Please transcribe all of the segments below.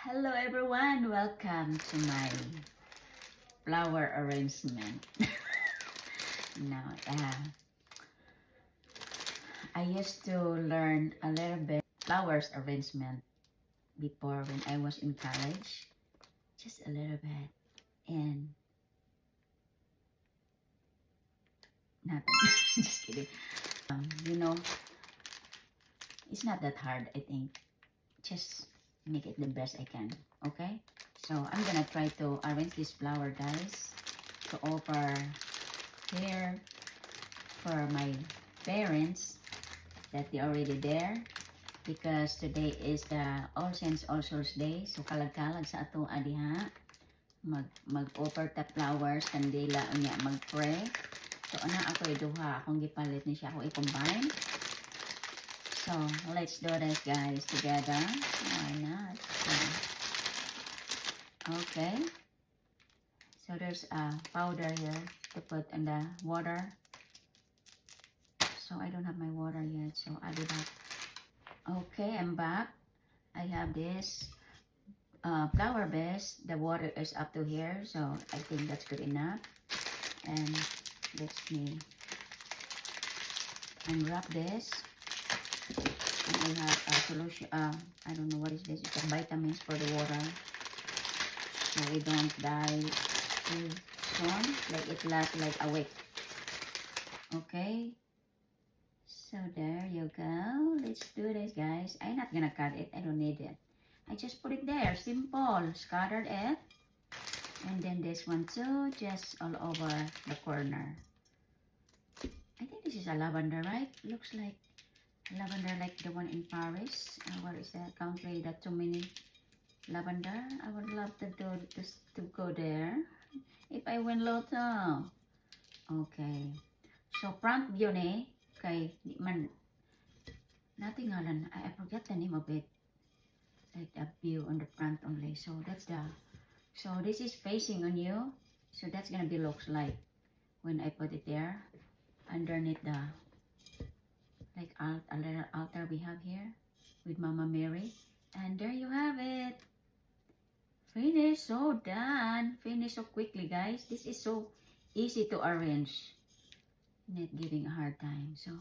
Hello everyone, welcome to my flower arrangement. Now, I used to learn a little bit flowers arrangement before when I was in college, just a little bit, and nothing. Just kidding. You know, it's not that hard. I think just make it the best I can. Okay, so I'm gonna try to arrange this flower, guys, to offer here for my parents that they already there because today is the All Saints All Souls Day. So kalag-kalag sa ato adiha mag-offer ta flowers kandila unya mag-pray. So ana ako duha akong gipalit ni siya ako i-combine. So let's do this, guys, together. Why not? Okay. So there's a powder here to put in the water. So I don't have my water yet, so I'll be back. Okay, I'm back. I have this flower base. The water is up to here, so I think that's good enough. And let me unwrap this. And I have a solution. I don't know what is this. It's a vitamins for the water, so we don't die too soon. Like it lasts like a week. Okay. So there you go. Let's do this, guys. I'm not gonna cut it. I don't need it. I just put it there. Simple. Scattered it. And then this one too. Just all over the corner. I think this is a lavender, right? Looks like lavender like the one in Paris. Where is that country? That too many lavender. I would love to do this to go there. If I win Lotto. Okay. So front view ni. Okay, di man nothing ngalan. I forget the name of it. Like the view on the front only. So that's the. So this is facing on you. So that's gonna be looks like when I put it there underneath the like a little altar we have here with Mama Mary. And there you have it. Finished. So done. Finished so quickly, guys. This is so easy to arrange. Not giving a hard time. So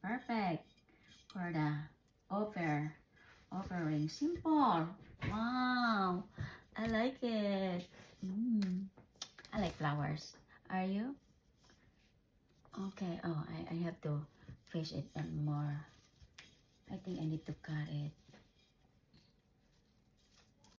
perfect for the offering. Simple. Wow, I like it. I like flowers. Are you? Okay. Oh, I have to fish it and more. I think I need to cut it.